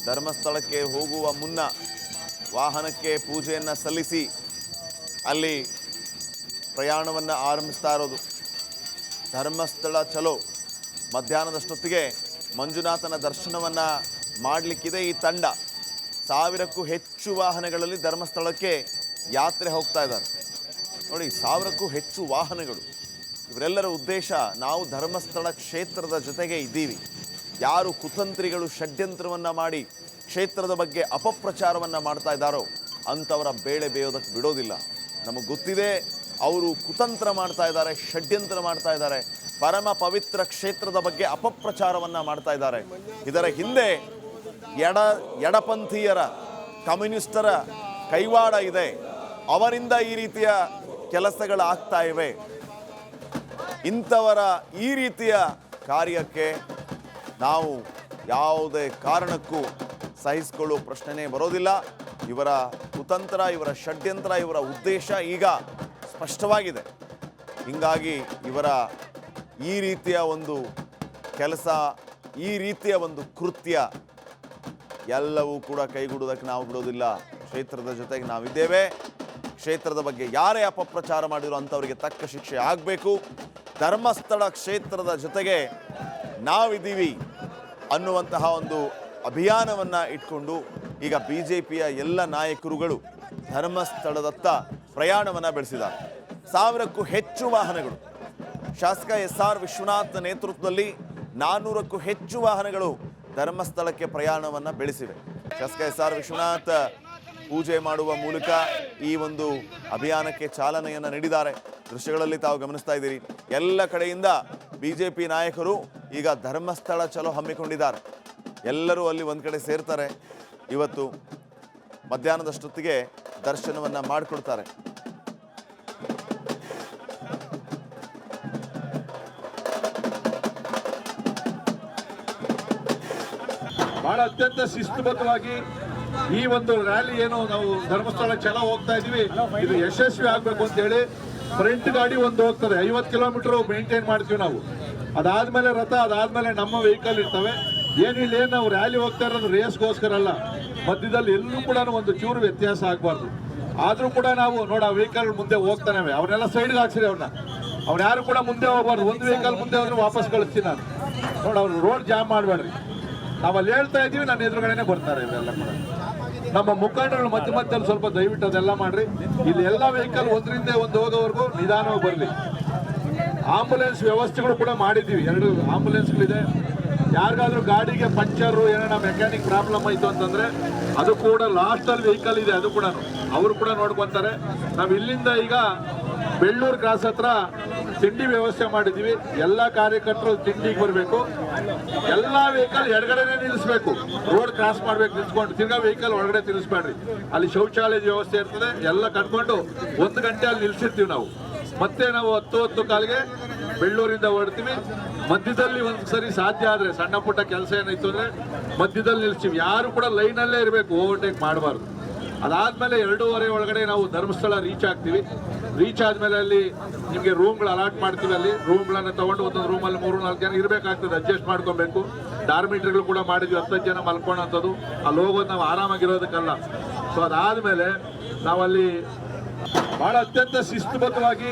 Speaker 3: ಧರ್ಮಸ್ಥಳಕ್ಕೆ ಹೋಗುವ ಮುನ್ನ ವಾಹನಕ್ಕೆ ಪೂಜೆಯನ್ನು ಸಲ್ಲಿಸಿ ಅಲ್ಲಿ ಪ್ರಯಾಣವನ್ನು ಆರಂಭಿಸ್ತಾ ಇರೋದು. ಧರ್ಮಸ್ಥಳ ಚಲೋ ಮಧ್ಯಾಹ್ನದಷ್ಟೊತ್ತಿಗೆ ಮಂಜುನಾಥನ ದರ್ಶನವನ್ನು ಮಾಡಲಿಕ್ಕಿದೆ ಈ ತಂಡ. 1000ಕ್ಕೂ ಹೆಚ್ಚು ವಾಹನಗಳಲ್ಲಿ ಧರ್ಮಸ್ಥಳಕ್ಕೆ ಯಾತ್ರೆ ಹೋಗ್ತಾ ಇದ್ದಾರೆ. ನೋಡಿ, 1000ಕ್ಕೂ ಹೆಚ್ಚು ವಾಹನಗಳು. ಇವರೆಲ್ಲರ ಉದ್ದೇಶ, ನಾವು ಧರ್ಮಸ್ಥಳ ಕ್ಷೇತ್ರದ ಜೊತೆಗೆ ಇದ್ದೀವಿ. ಯಾರು ಕುತಂತ್ರಿಗಳು ಷಡ್ಯಂತ್ರವನ್ನು ಮಾಡಿ ಕ್ಷೇತ್ರದ ಬಗ್ಗೆ ಅಪಪ್ರಚಾರವನ್ನು ಮಾಡ್ತಾ ಇದ್ದಾರೋ ಅಂಥವರ ಬೇಳೆ ಬೇಯೋದಕ್ಕೆ ಬಿಡೋದಿಲ್ಲ. ನಮಗೆ ಗೊತ್ತಿದೆ ಅವರು ಕುತಂತ್ರ ಮಾಡ್ತಾ ಇದ್ದಾರೆ, ಷಡ್ಯಂತ್ರ ಮಾಡ್ತಾ ಇದ್ದಾರೆ, ಪರಮ ಪವಿತ್ರ ಕ್ಷೇತ್ರದ ಬಗ್ಗೆ ಅಪಪ್ರಚಾರವನ್ನು ಮಾಡ್ತಾ ಇದ್ದಾರೆ. ಇದರ ಹಿಂದೆ ಎಡಪಂಥೀಯರ ಕಮ್ಯುನಿಸ್ಟರ ಕೈವಾಡ ಇದೆ. ಅವರಿಂದ ಈ ರೀತಿಯ ಕೆಲಸಗಳಾಗ್ತಾ ಇವೆ. ಇಂಥವರ ಈ ರೀತಿಯ ಕಾರ್ಯಕ್ಕೆ ನಾವು ಯಾವುದೇ ಕಾರಣಕ್ಕೂ ಸಹಿಸಿಕೊಳ್ಳುವ ಪ್ರಶ್ನೆನೇ ಬರೋದಿಲ್ಲ. ಇವರ ಕುತಂತ್ರ, ಇವರ ಷಡ್ಯಂತ್ರ, ಇವರ ಉದ್ದೇಶ ಈಗ ಸ್ಪಷ್ಟವಾಗಿದೆ. ಹೀಗಾಗಿ ಇವರ ಈ ರೀತಿಯ ಒಂದು ಕೆಲಸ, ಈ ರೀತಿಯ ಒಂದು ಕೃತ್ಯ ಎಲ್ಲವೂ ಕೂಡ ಕೈಗೂಡುವುದಕ್ಕೆ ನಾವು ಬಿಡೋದಿಲ್ಲ. ಕ್ಷೇತ್ರದ ಜೊತೆಗೆ ನಾವಿದ್ದೇವೆ. ಕ್ಷೇತ್ರದ ಬಗ್ಗೆ ಯಾರೇ ಅಪಪ್ರಚಾರ ಮಾಡಿರೋ ಅಂಥವರಿಗೆ ತಕ್ಕ ಶಿಕ್ಷೆ ಆಗಬೇಕು. ಧರ್ಮಸ್ಥಳ ಕ್ಷೇತ್ರದ ಜೊತೆಗೆ ನಾವಿದ್ದೀವಿ ಅನ್ನುವಂತಹ ಒಂದು ಅಭಿಯಾನವನ್ನು ಇಟ್ಕೊಂಡು ಈಗ BJPಯ ಎಲ್ಲ ನಾಯಕರುಗಳು ಧರ್ಮಸ್ಥಳದತ್ತ ಪ್ರಯಾಣವನ್ನು ಬೆಳೆಸಿದ್ದಾರೆ. 1000ಕ್ಕೂ ಹೆಚ್ಚು ವಾಹನಗಳು, ಶಾಸಕ SR ವಿಶ್ವನಾಥ್ ನೇತೃತ್ವದಲ್ಲಿ 400ಕ್ಕೂ ಹೆಚ್ಚು ವಾಹನಗಳು ಧರ್ಮಸ್ಥಳಕ್ಕೆ ಪ್ರಯಾಣವನ್ನು ಬೆಳೆಸಿವೆ. ಶಾಸಕ SR ವಿಶ್ವನಾಥ್ ಪೂಜೆ ಮಾಡುವ ಮೂಲಕ ಈ ಒಂದು ಅಭಿಯಾನಕ್ಕೆ ಚಾಲನೆಯನ್ನು ನೀಡಿದ್ದಾರೆ. ದೃಶ್ಯಗಳಲ್ಲಿ ತಾವು ಗಮನಿಸ್ತಾ ಇದ್ದೀರಿ. ಎಲ್ಲ ಕಡೆಯಿಂದ BJP ನಾಯಕರು ಈಗ ಧರ್ಮಸ್ಥಳ ಚಲೋ ಹಮ್ಮಿಕೊಂಡಿದ್ದಾರೆ. ಎಲ್ಲರೂ ಅಲ್ಲಿ ಒಂದು ಕಡೆ ಸೇರ್ತಾರೆ. ಇವತ್ತು ಮಧ್ಯಾಹ್ನದಷ್ಟೊತ್ತಿಗೆ ದರ್ಶನವನ್ನು ಮಾಡಿಕೊಡ್ತಾರೆ.
Speaker 8: ಬಹಳ ಅತ್ಯಂತ ಶಿಸ್ತುಬದ್ಧವಾಗಿ ಈ ಒಂದು ರ್ಯಾಲಿ ಏನು ನಾವು ಧರ್ಮಸ್ಥಳ ಚಲೋ ಹೋಗ್ತಾ ಇದೀವಿ, ಇದು ಯಶಸ್ವಿ ಆಗ್ಬೇಕು ಅಂತ ಹೇಳಿ ಫ್ರಂಟ್ ಗಾಡಿ ಒಂದು ಹೋಗ್ತದೆ, 50 ಕಿಲೋಮೀಟರ್ ಮೇಂಟೈನ್ ಮಾಡ್ತೀವಿ ನಾವು. ಅದಾದ್ಮೇಲೆ ರಥ, ಅದಾದ್ಮೇಲೆ ನಮ್ಮ ವೆಹಿಕಲ್ ಇರ್ತವೆ. ಏನಿಲ್ಲ, ಏನು ನಾವು ರ್ಯಾಲಿ ಹೋಗ್ತಾ ಇರೋದು ರೇಸ್ಗೋಸ್ಕರ ಅಲ್ಲ. ಮಧ್ಯದಲ್ಲಿ ಎಲ್ಲೂ ಕೂಡ ಒಂದು ಚೂರು ವ್ಯತ್ಯಾಸ ಆಗಬಾರ್ದು. ಆದ್ರೂ ಕೂಡ ನಾವು ನೋಡ ವೆಹಿಕಲ್ ಮುಂದೆ ಹೋಗ್ತಾನೆ, ಅವನ್ನೆಲ್ಲ ಸೈಡ್ಗೆ ಹಾಕ್ಸಿರಿ. ಅವ್ರು ಯಾರು ಕೂಡ ಮುಂದೆ ಹೋಗ್ಬಾರ್ದು. ಒಂದು ವೆಹಿಕಲ್ ಮುಂದೆ ಹೋದ್ರೆ ವಾಪಸ್ ಕಳಿಸ್ತೀನಿ ನಾನು. ನೋಡಿ, ಅವ್ರು ರೋಡ್ ಜಾಮ್ ಮಾಡಬೇಡ್ರಿ. ನಾವಲ್ಲಿ ಹೇಳ್ತಾ ಇದ್ದೀವಿ, ನನ್ನ ಎದುರುಗಡೆನೆ ಬರ್ತಾರೆ ಇವರೆಲ್ಲ ಕೂಡ. ನಮ್ಮ ಮುಖಂಡರು ಮಧ್ಯದಲ್ಲಿ ಸ್ವಲ್ಪ ದಯವಿಟ್ಟು ಅದೆಲ್ಲ ಮಾಡ್ರಿ. ಇಲ್ಲಿ ಎಲ್ಲ ವೆಹಿಕಲ್ ಒಂದರಿಂದ ಒಂದು ಹೋಗೋವರೆಗೂ ನಿಧಾನವಾಗಿ ಬರಲಿ. ಆಂಬುಲೆನ್ಸ್ ವ್ಯವಸ್ಥೆಗಳು ಕೂಡ ಮಾಡಿದ್ದೀವಿ. 2 ಆಂಬುಲೆನ್ಸ್ಗಳಿದೆ. ಯಾರಿಗಾದ್ರೂ ಗಾಡಿಗೆ ಪಂಚರು, ಏನಾರ ಮೆಕ್ಯಾನಿಕ್ ಪ್ರಾಬ್ಲಮ್ ಆಯಿತು ಅಂತಂದ್ರೆ ಅದು ಕೂಡ ಲಾಸ್ಟಲ್ಲಿ ವೆಹಿಕಲ್ ಇದೆ, ಅದು ಕೂಡ ಅವರು ಕೂಡ ನೋಡ್ಕೊಂತಾರೆ. ನಾವು ಇಲ್ಲಿಂದ ಈಗ ಬೆಳ್ಳೂರು ಕ್ರಾಸ್ ಹತ್ರ ತಿಂಡಿ ವ್ಯವಸ್ಥೆ ಮಾಡಿದ್ದೀವಿ. ಎಲ್ಲ ಕಾರ್ಯಕರ್ತರು ತಿಂಡಿಗೆ ಬರಬೇಕು. ಎಲ್ಲ ವೆಹಿಕಲ್ ಎಡಗಡೆನೆ ನಿಲ್ಲಿಸಬೇಕು. ರೋಡ್ ಕ್ರಾಸ್ ಮಾಡ್ಬೇಕು ನಿಲ್ಸ್ಕೊಂಡು. ತಿರ್ಗಾ ವೆಹಿಕಲ್ ಒಳಗಡೆ ತಿನ್ನಿಸ್ಬೇಡ್ರಿ. ಅಲ್ಲಿ ಶೌಚಾಲಯದ ವ್ಯವಸ್ಥೆ ಇರ್ತದೆ. ಎಲ್ಲ ಕಟ್ಕೊಂಡು 1 ಗಂಟೆ ಅಲ್ಲಿ ನಿಲ್ಸಿರ್ತೀವಿ ನಾವು. ಮತ್ತೆ ನಾವು 10 ಕಾಲಿಗೆ ಬೆಳ್ಳೂರಿಂದ ಹೊರಡ್ತೀವಿ. ಮಧ್ಯದಲ್ಲಿ ಒಂದ್ಸರಿ ಸಾಧ್ಯ ಆದರೆ ಸಣ್ಣ ಪುಟ್ಟ ಕೆಲಸ ಏನಾಯ್ತು ಅಂದರೆ ಮಧ್ಯದಲ್ಲಿ ನಿಲ್ಸ್ತೀವಿ. ಯಾರು ಕೂಡ ಲೈನಲ್ಲೇ ಇರಬೇಕು, ಓವರ್ಟೇಕ್ ಮಾಡಬಾರ್ದು. ಅದಾದಮೇಲೆ 2:30 ಒಳಗಡೆ ನಾವು ಧರ್ಮಸ್ಥಳ ರೀಚ್ ಆಗ್ತೀವಿ. ರೀಚ್ ಆದಮೇಲೆ ಅಲ್ಲಿ ನಿಮಗೆ ರೂಮ್ಗಳು ಅಲಾಟ್ ಮಾಡ್ತೀವಿ. ಅಲ್ಲಿ ರೂಮ್ಗಳನ್ನು ತೊಗೊಂಡು ಒಂದೊಂದು ರೂಮಲ್ಲಿ 3-4 ಜನ ಇರಬೇಕಾಗ್ತದೆ, ಅಡ್ಜಸ್ಟ್ ಮಾಡ್ಕೊಬೇಕು. ಡಾರ್ಮಿಟ್ರಿಗಳು ಕೂಡ ಮಾಡಿದ್ವಿ, 10 ಜನ ಮಲ್ಕೊಳ್ಳೋಂಥದ್ದು. ಅಲ್ಲಿ ಹೋಗೋದು ನಾವು ಆರಾಮಾಗಿರೋದಕ್ಕಲ್ಲ. ಸೊ ಅದಾದಮೇಲೆ ನಾವಲ್ಲಿ ಬಹಳ ಅತ್ಯಂತ ಶಿಸ್ತುಬದ್ಧವಾಗಿ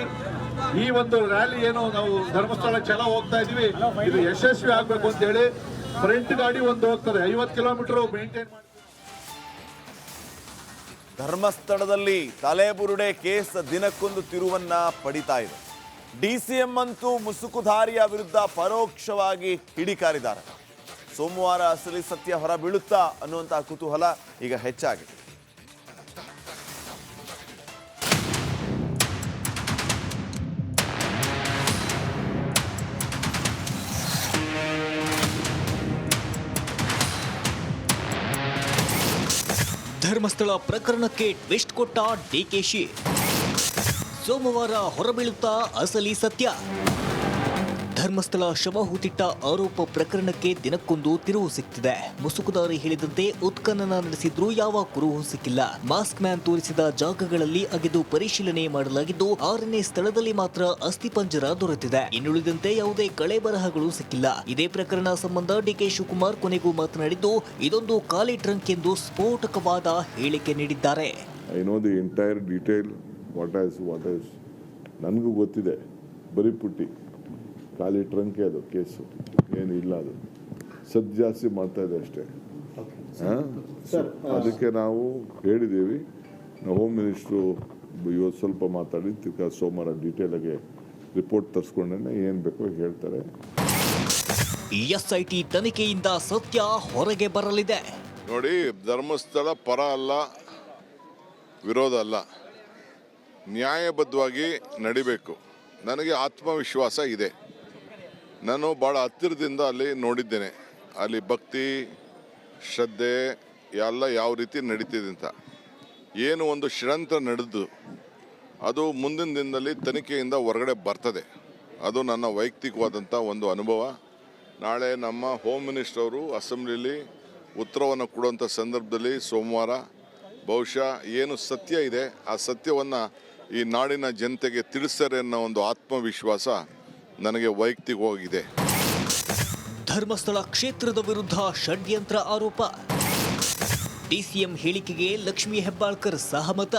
Speaker 8: ಈ ಒಂದು ರ್ಯಾಲಿ ಏನು ನಾವು ಧರ್ಮಸ್ಥಳ ಚಲೋ ಹೋಗ್ತಾ ಇದೀವಿ, ಇದು ಯಶಸ್ವಿ ಆಗ್ಬೇಕು ಅಂತ ಹೇಳಿ ಫ್ರಂಟ್ ಗಾಡಿ ಒಂದು ಹೋಗ್ತದೆ, 50 ಕಿಲೋಮೀಟರ್ ಮೇಂಟೈನ್ ಮಾಡಿ.
Speaker 3: ಧರ್ಮಸ್ಥಳದಲ್ಲಿ ತಲೆಬುರುಡೆ ಕೇಸ್ ದಿನಕ್ಕೊಂದು ತಿರುವನ್ನ ಪಡಿತಾ ಇದೆ. DCM ಅಂತೂ ಮುಸುಕುಧಾರಿಯ ವಿರುದ್ಧ ಪರೋಕ್ಷವಾಗಿ ಕಿಡಿಕಾರಿದ್ದಾರೆ. ಸೋಮವಾರ ಅಸಲಿ ಸತ್ಯ ಹೊರ ಬೀಳುತ್ತಾ ಅನ್ನುವಂತಹ ಕುತೂಹಲ ಈಗ ಹೆಚ್ಚಾಗಿದೆ.
Speaker 9: ಧರ್ಮಸ್ಥಳ ಪ್ರಕರಣಕ್ಕೆ ಟ್ವಿಸ್ಟ್ ಕೊಟ್ಟ DKಶಿ. ಸೋಮವಾರ ಹೊರಬೀಳುತ್ತಾ ಅಸಲಿ ಸತ್ಯ. ಧರ್ಮಸ್ಥಳ ಶವ ಹೂತಿಟ್ಟ ಆರೋಪ ಪ್ರಕರಣಕ್ಕೆ ದಿನಕ್ಕೊಂದು ತಿರುವು ಸಿಗ್ತಿದೆ. ಮುಸುಕುದಾರಿ ಹೇಳಿದಂತೆ ಉತ್ಖನನ ನಡೆಸಿದ್ರೂ ಯಾವ ಕುರುಹು ಸಿಕ್ಕಿಲ್ಲ. ಮಾಸ್ಕ್ ಮ್ಯಾನ್ ತೋರಿಸಿದ ಜಾಗಗಳಲ್ಲಿ ಅಗೆದು ಪರಿಶೀಲನೆ ಮಾಡಲಾಗಿದ್ದು 6ನೇ ಸ್ಥಳದಲ್ಲಿ ಮಾತ್ರ ಅಸ್ಥಿಪಂಜರ ದೊರೆತಿದೆ. ಇನ್ನುಳಿದಂತೆ ಯಾವುದೇ ಕಳೆ ಬರಹಗಳು ಸಿಕ್ಕಿಲ್ಲ. ಇದೇ ಪ್ರಕರಣ ಸಂಬಂಧ DK ಶಿವಕುಮಾರ್ ಕೊನೆಗೂ ಮಾತನಾಡಿದ್ದು, ಇದೊಂದು ಖಾಲಿ ಟ್ರಂಕ್ ಎಂದು ಸ್ಫೋಟಕವಾದ ಹೇಳಿಕೆ ನೀಡಿದ್ದಾರೆ.
Speaker 10: I know the entire detail
Speaker 8: what is ನನಗೂ ಗೊತ್ತಿದೆ, ಬರೀ ಪುಟ್ಟಿ ಖಾಲಿ ಟ್ರಂಕೆ ಅದು ಕೇಸು, ಏನು ಇಲ್ಲ, ಅದು ಸದ್ ಜಾಸ್ತಿ ಮಾಡ್ತಾ ಇದೆ ಅಷ್ಟೇ. ಅದಕ್ಕೆ ನಾವು ಹೇಳಿದ್ದೀವಿ, ಹೋಮ್ ಮಿನಿಸ್ಟ್ರು ಇವತ್ತು ಸ್ವಲ್ಪ ಮಾತಾಡಿ ತಿರ್ಗಾ ಸೋಮವಾರ ಡೀಟೇಲಾಗಿ ರಿಪೋರ್ಟ್ ತರಿಸ್ಕೊಂಡೇ ಏನು ಬೇಕೋ ಹೇಳ್ತಾರೆ.
Speaker 9: ಎಸ್ಐಟಿ ತನಿಖೆಯಿಂದ ಸತ್ಯ ಹೊರಗೆ ಬರಲಿದೆ.
Speaker 8: ನೋಡಿ, ಧರ್ಮಸ್ಥಳ ಪರ ಅಲ್ಲ, ವಿರೋಧ ಅಲ್ಲ, ನ್ಯಾಯಬದ್ಧವಾಗಿ ನಡಿಬೇಕು. ನನಗೆ ಆತ್ಮವಿಶ್ವಾಸ ಇದೆ. ನಾನು ಭಾಳ ಹತ್ತಿರದಿಂದ ಅಲ್ಲಿ ನೋಡಿದ್ದೇನೆ, ಅಲ್ಲಿ ಭಕ್ತಿ ಶ್ರದ್ಧೆ ಎಲ್ಲ ಯಾವ ರೀತಿ ನಡೀತಿದೆ ಅಂತ. ಏನು ಒಂದು ಷಡ್ಯಂತ್ರ ನಡೆದು ಅದು ಮುಂದಿನ ದಿನದಲ್ಲಿ ತನಿಖೆಯಿಂದ ಹೊರಗಡೆ ಬರ್ತದೆ. ಅದು ನನ್ನ ವೈಯಕ್ತಿಕವಾದಂಥ ಒಂದು ಅನುಭವ. ನಾಳೆ ನಮ್ಮ ಹೋಮ್ ಮಿನಿಸ್ಟರ್ ಅವರು ಅಸೆಂಬ್ಲಿಲಿ ಉತ್ತರವನ್ನು ಕೊಡುವಂಥ ಸಂದರ್ಭದಲ್ಲಿ ಸೋಮವಾರ ಬಹುಶಃ ಏನು ಸತ್ಯ ಇದೆ ಆ ಸತ್ಯವನ್ನು ಈ ನಾಡಿನ ಜನತೆಗೆ ತಿಳಿಸ್ತಾರೆ ಅನ್ನೋ ಒಂದು ಆತ್ಮವಿಶ್ವಾಸ ನನಗೆ ವೈಯಕ್ತಿಕವಾಗಿದೆ.
Speaker 9: ಧರ್ಮಸ್ಥಳ ಕ್ಷೇತ್ರದ ವಿರುದ್ಧ ಷಡ್ಯಂತ್ರ ಆರೋಪ. ಡಿಸಿಎಂ ಹೇಳಿಕೆಗೆ ಲಕ್ಷ್ಮೀ ಹೆಬ್ಬಾಳ್ಕರ್ ಸಹಮತ.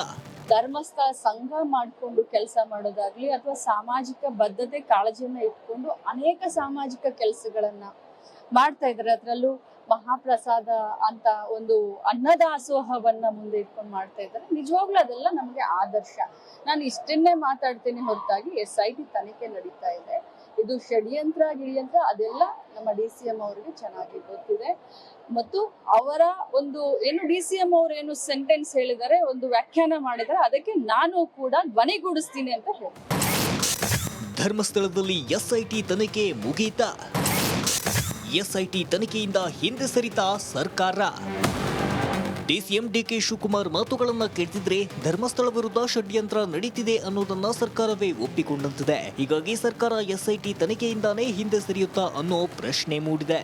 Speaker 10: ಧರ್ಮಸ್ಥಳ ಸಂಘ ಮಾಡಿಕೊಂಡು ಕೆಲಸ ಮಾಡೋದಾಗ್ಲಿ ಅಥವಾ ಸಾಮಾಜಿಕ ಬದ್ಧತೆ ಕಾಳಜಿಯನ್ನ ಇಟ್ಕೊಂಡು ಅನೇಕ ಸಾಮಾಜಿಕ ಕೆಲಸಗಳನ್ನ ಮಾಡ್ತಾ ಇದ್ದಾರೆ. ಅದರಲ್ಲೂ ಮಹಾಪ್ರಸಾದ ಅಂತ ಒಂದು ಅನ್ನದಾಸೋಹವನ್ನ ಮುಂದೆ ಇಟ್ಕೊಂಡು ಮಾಡ್ತಾ ಇದ್ದಾರೆ. ನಿಜವಾಗ್ಲೂ ಅದೆಲ್ಲ ನಮಗೆ ಆದರ್ಶ. ನಾನು ಇಷ್ಟನ್ನೇ ಮಾತಾಡ್ತೀನಿ ಹೊರತಾಗಿ SIT ತನಿಖೆ ನಡೀತಾ ಇದೆ. ಇದು ಷಡ್ಯಂತ್ರ ಅದೆಲ್ಲ ನಮ್ಮ DCM ಅವರಿಗೆ ಚೆನ್ನಾಗಿ ಗೊತ್ತಿದೆ. ಮತ್ತು ಅವರ ಒಂದು ಏನು DCM ಅವರು ಏನು ಸೆಂಟೆನ್ಸ್ ಹೇಳಿದ್ದಾರೆ, ಒಂದು ವ್ಯಾಖ್ಯಾನ ಮಾಡಿದ್ದಾರೆ, ಅದಕ್ಕೆ ನಾನು ಕೂಡ ಧ್ವನಿಗೂಡಿಸ್ತೀನಿ ಅಂತ ಹೇಳ್ತೀನಿ.
Speaker 9: ಧರ್ಮಸ್ಥಳದಲ್ಲಿ SIT ತನಿಖೆ ಮುಗೀತಾ? SIT ತನಿಖೆಯಿಂದ ಹಿಂದೆ ಸರಿತಾ ಸರ್ಕಾರ? DCM DK ಶಿವಕುಮಾರ್ ಮಾತುಗಳನ್ನ ಕೇಳ್ತಿದ್ರೆ ಧರ್ಮಸ್ಥಳ ವಿರುದ್ಧ ಷಡ್ಯಂತ್ರ ನಡೀತಿದೆ ಅನ್ನೋದನ್ನ ಸರ್ಕಾರವೇ ಒಪ್ಪಿಕೊಂಡಂತಿದೆ. ಹೀಗಾಗಿ ಸರ್ಕಾರ SIT ತನಿಖೆಯಿಂದಾನೇ ಹಿಂದೆ ಸರಿಯುತ್ತಾ ಅನ್ನೋ ಪ್ರಶ್ನೆ ಮೂಡಿದೆ.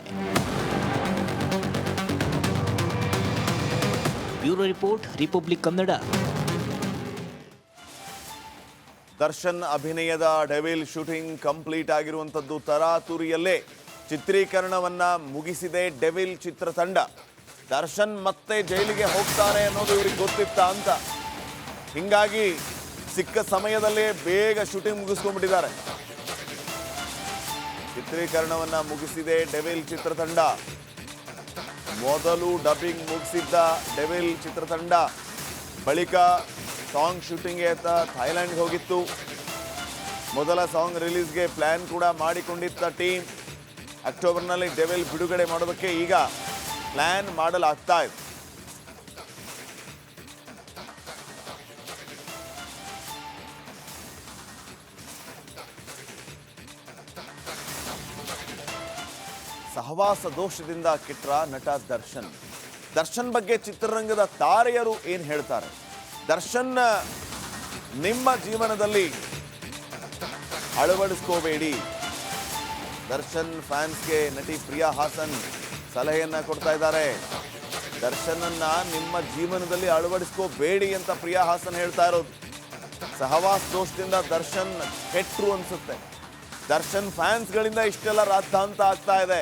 Speaker 9: Bureau report, republic Kannada.
Speaker 3: Darshan ಅಭಿನಯದ ಡೆವಿಲ್ ಶೂಟಿಂಗ್ ಕಂಪ್ಲೀಟ್ ಆಗಿರುವಂಥದ್ದು ತರಾತುರಿಯಲ್ಲೇ ಚಿತ್ರೀಕರಣವನ್ನ ಮುಗಿಸಿದೆ ಡೆವಿಲ್ ಚಿತ್ರತಂಡ. ದರ್ಶನ್ ಮತ್ತೆ ಜೈಲಿಗೆ ಹೋಗ್ತಾರೆ ಅನ್ನೋದು ಇವ್ರಿಗೆ ಗೊತ್ತಿತ್ತ ಅಂತ, ಹಿಂಗಾಗಿ ಸಿಕ್ಕ ಸಮಯದಲ್ಲೇ ಬೇಗ ಶೂಟಿಂಗ್ ಮುಗಿಸ್ಕೊಂಡ್ಬಿಟ್ಟಿದ್ದಾರೆ. ಚಿತ್ರೀಕರಣವನ್ನ ಮುಗಿಸಿದೆ ಡೆವಿಲ್ ಚಿತ್ರತಂಡ. ಮೊದಲು ಡಬ್ಬಿಂಗ್ ಮುಗಿಸಿದ್ದ ಡೆವಿಲ್ ಚಿತ್ರತಂಡ ಬಳಿಕ ಸಾಂಗ್ ಶೂಟಿಂಗ್ಗೆ ಅಂತ ಥೈಲ್ಯಾಂಡ್ಗೆ ಹೋಗಿತ್ತು. ಮೊದಲ ಸಾಂಗ್ ರಿಲೀಸ್ಗೆ ಪ್ಲಾನ್ ಕೂಡ ಮಾಡಿಕೊಂಡಿದ್ದ ಟೀಮ್ ಅಕ್ಟೋಬರ್ನಲ್ಲಿ ಡೆವಿಲ್ ಬಿಡುಗಡೆ ಮಾಡೋದಕ್ಕೆ ಈಗ ಪ್ಲಾನ್ ಮಾಡಲಾಗ್ತಾ ಇದೆ. ಸಹವಾಸ ದೋಷದಿಂದ ಕೆಟ್ರ ನಟ ದರ್ಶನ್. ದರ್ಶನ್ ಬಗ್ಗೆ ಚಿತ್ರರಂಗದ ತಾರೆಯರು ಏನ್ ಹೇಳ್ತಾರೆ? ದರ್ಶನ್ ನಿಮ್ಮ ಜೀವನದಲ್ಲಿ ಅಳವಡಿಸ್ಕೋಬೇಡಿ. ದರ್ಶನ್ ಫ್ಯಾನ್ಸ್ಗೆ ನಟಿ ಪ್ರಿಯಾ ಹಾಸನ್ ಸಲಹೆಯನ್ನ ಕೊಡ್ತಾ ಇದ್ದಾರೆ. ದರ್ಶನನ್ನ ನಿಮ್ಮ ಜೀವನದಲ್ಲಿ ಅಳವಡಿಸ್ಕೋಬೇಡಿ ಅಂತ ಪ್ರಿಯಾ ಹಾಸನ್ ಹೇಳ್ತಾ ಇರೋದು. ಸಹವಾಸ ದೋಷದಿಂದ ದರ್ಶನ್ ಕೆಟ್ರು ಅನ್ಸುತ್ತೆ. ದರ್ಶನ್ ಫ್ಯಾನ್ಸ್ಗಳಿಂದ ಇಷ್ಟೆಲ್ಲ ರಾದ್ಧಾಂತ ಆಗ್ತಾ ಇದೆ,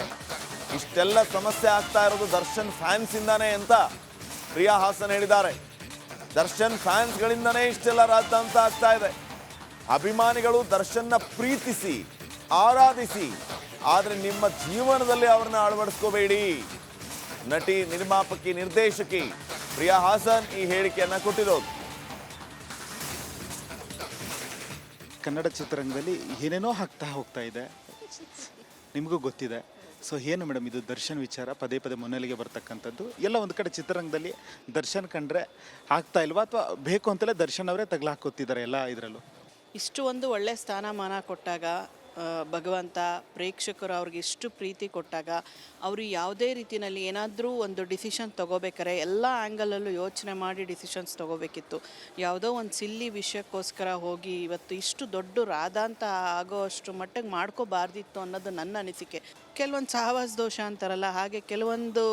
Speaker 3: ಇಷ್ಟೆಲ್ಲ ಸಮಸ್ಯೆ ಆಗ್ತಾ ಇರೋದು ದರ್ಶನ್ ಫ್ಯಾನ್ಸ್ ಇಂದಾನೆ ಅಂತ ಪ್ರಿಯಾ ಹಾಸನ್ ಹೇಳಿದ್ದಾರೆ. ದರ್ಶನ್ ಫ್ಯಾನ್ಸ್ಗಳಿಂದನೇ ಇಷ್ಟೆಲ್ಲ ರಾದ್ಧಾಂತ ಆಗ್ತಾ ಇದೆ. ಅಭಿಮಾನಿಗಳು ದರ್ಶನ್ನ ಪ್ರೀತಿಸಿ ಆರಾಧಿಸಿ, ಆದರೆ ನಿಮ್ಮ ಜೀವನದಲ್ಲಿ ಅವ್ರನ್ನ ಅಳವಡಿಸ್ಕೋಬೇಡಿ. ನಟಿ, ನಿರ್ಮಾಪಕಿ, ನಿರ್ದೇಶಕಿ ಪ್ರಿಯಾ ಹಾಸನ್ ಈ ಹೇಳಿಕೆಯನ್ನ ಕೊಟ್ಟಿರೋದು.
Speaker 11: ಕನ್ನಡ ಚಿತ್ರರಂಗದಲ್ಲಿ ಏನೇನೋ ಆಗ್ತಾ ಹೋಗ್ತಾ ಇದೆ, ನಿಮಗೂ ಗೊತ್ತಿದೆ. ಸೊ ಏನು ಮೇಡಮ್, ಇದು ದರ್ಶನ್ ವಿಚಾರ ಪದೇ ಪದೇ ಮುನ್ನೆಲೆಗೆ ಬರ್ತಕ್ಕಂಥದ್ದು. ಎಲ್ಲ ಒಂದು ಕಡೆ ಚಿತ್ರರಂಗದಲ್ಲಿ ದರ್ಶನ್ ಕಂಡ್ರೆ ಆಗ್ತಾ ಇಲ್ವಾ, ಅಥವಾ ಬೇಕು ಅಂತಲೇ ದರ್ಶನ್ ಅವರೇ ತಗಲಾಕೋತಿದ್ದಾರೆ ಎಲ್ಲ ಇದರಲ್ಲೂ?
Speaker 12: ಇಷ್ಟು ಒಂದು ಒಳ್ಳೆ ಸ್ಥಾನಮಾನ ಕೊಟ್ಟಾಗ ಭಗವಂತ, ಪ್ರೇಕ್ಷಕರು ಅವ್ರಿಗೆ ಇಷ್ಟು ಪ್ರೀತಿ ಕೊಟ್ಟಾಗ ಅವರು ಯಾವುದೇ ರೀತಿಯಲ್ಲಿ ಏನಾದರೂ ಒಂದು ಡಿಸಿಷನ್ ತೊಗೋಬೇಕಾರೆ ಎಲ್ಲ ಆ್ಯಂಗಲಲ್ಲೂ ಯೋಚನೆ ಮಾಡಿ ಡಿಸಿಷನ್ಸ್ ತೊಗೋಬೇಕಿತ್ತು. ಯಾವುದೋ ಒಂದು ಸಿಲ್ಲಿ ವಿಷಯಕ್ಕೋಸ್ಕರ ಹೋಗಿ ಇವತ್ತು ಇಷ್ಟು ದೊಡ್ಡ ರಾಧಾಂತ ಆಗೋ ಅಷ್ಟು ಮಟ್ಟಿಗೆ ಮಾಡ್ಕೋಬಾರ್ದಿತ್ತು ಅನ್ನೋದು ನನ್ನ ಅನಿಸಿಕೆ. ಕೆಲವೊಂದು ಸಹವಾಸ ದೋಷ ಅಂತಾರಲ್ಲ, ಹಾಗೆ ಕೆಲವೊಂದು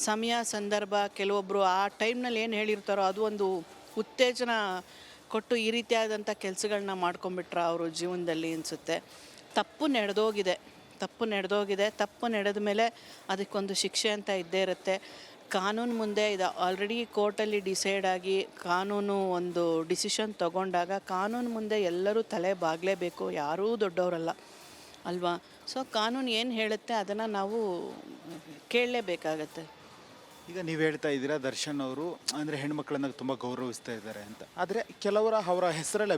Speaker 12: ಸಮಯ ಸಂದರ್ಭ ಕೆಲವೊಬ್ಬರು ಆ ಟೈಮ್ನಲ್ಲಿ ಏನು ಹೇಳಿರ್ತಾರೋ ಅದು ಒಂದು ಉತ್ತೇಜನ ಕೊಟ್ಟು ಈ ರೀತಿಯಾದಂಥ ಕೆಲಸಗಳನ್ನ ಮಾಡ್ಕೊಂಬಿಟ್ರೆ ಅವರು ಜೀವನದಲ್ಲಿ ಅನಿಸುತ್ತೆ. ತಪ್ಪು ನಡೆದೋಗಿದೆ. ತಪ್ಪು ನಡೆದ ಮೇಲೆ ಅದಕ್ಕೊಂದು ಶಿಕ್ಷೆ ಅಂತ ಇದ್ದೇ ಇರುತ್ತೆ. ಕಾನೂನು ಮುಂದೆ ಇದು ಆಲ್ರೆಡಿ ಕೋರ್ಟಲ್ಲಿ ಡಿಸೈಡ್ ಆಗಿ ಕಾನೂನು ಒಂದು ಡಿಸಿಷನ್ ತಗೊಂಡಾಗ ಕಾನೂನು ಮುಂದೆ ಎಲ್ಲರೂ ತಲೆ ಬಾಗಲೇಬೇಕು, ಯಾರೂ ದೊಡ್ಡವರಲ್ಲ ಅಲ್ವಾ. ಸೊ ಕಾನೂನು ಏನು ಹೇಳುತ್ತೆ ಅದನ್ನು ನಾವು ಕೇಳಲೇಬೇಕಾಗತ್ತೆ.
Speaker 11: ಈಗ ನೀವು ಹೇಳ್ತಾ ಇದ್ದೀರಾ ದರ್ಶನ್ ಅವರು ಅಂದರೆ ಹೆಣ್ಮಕ್ಳನ್ನ ತುಂಬ ಗೌರವಿಸ್ತಾ ಇದ್ದಾರೆ ಅಂತ. ಆದರೆ ಅವರ ಹೆಸರಲ್ಲಿ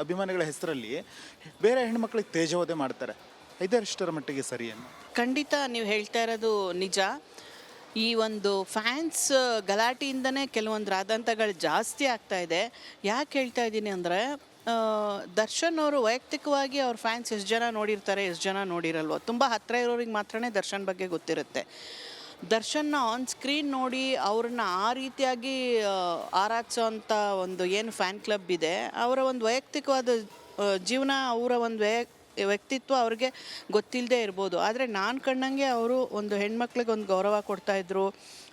Speaker 11: ಅಭಿಮಾನಿಗಳ ಹೆಸರಲ್ಲಿ ಬೇರೆ ಹೆಣ್ಮಕ್ಳಿಗೆ ತೇಜೋವಧೆ ಮಾಡ್ತಾರೆ. ಇದೆಷ್ಟರ ಮಟ್ಟಿಗೆ ಸರಿಯನ್ನು?
Speaker 12: ಖಂಡಿತ ನೀವು ಹೇಳ್ತಾ ಇರೋದು ನಿಜ. ಈ ಒಂದು ಫ್ಯಾನ್ಸ್ ಗಲಾಟೆಯಿಂದನೇ ಕೆಲವೊಂದು ರಾದಂತಗಳು ಜಾಸ್ತಿ ಆಗ್ತಾ ಇದೆ. ಯಾಕೆ ಹೇಳ್ತಾ ಇದ್ದೀನಿ ಅಂದರೆ, ದರ್ಶನ್ ಅವರು ವೈಯಕ್ತಿಕವಾಗಿ ಅವ್ರ ಫ್ಯಾನ್ಸ್ ಎಷ್ಟು ಜನ ನೋಡಿರ್ತಾರೆ, ಎಷ್ಟು ಜನ ನೋಡಿರಲ್ವೋ. ತುಂಬ ಹತ್ತಿರ ಇರೋರಿಗೆ ಮಾತ್ರನೇ ದರ್ಶನ್ ಬಗ್ಗೆ ಗೊತ್ತಿರುತ್ತೆ. ದರ್ಶನ್ನ ಆನ್ ಸ್ಕ್ರೀನ್ ನೋಡಿ ಅವ್ರನ್ನ ಆ ರೀತಿಯಾಗಿ ಆರಾಧಿಸೋ ಅಂಥ ಒಂದು ಏನು ಫ್ಯಾನ್ ಕ್ಲಬ್ ಇದೆ, ಅವರ ಒಂದು ವೈಯಕ್ತಿಕವಾದ ಜೀವನ, ಅವರ ಒಂದು ವ್ಯಕ್ತಿತ್ವ ಅವ್ರಿಗೆ ಗೊತ್ತಿಲ್ಲದೆ ಇರ್ಬೋದು. ಆದರೆ ನಾನು ಕಂಡಂಗೆ ಅವರು ಒಂದು ಹೆಣ್ಮಕ್ಳಿಗೆ ಒಂದು ಗೌರವ ಕೊಡ್ತಾಯಿದ್ರು,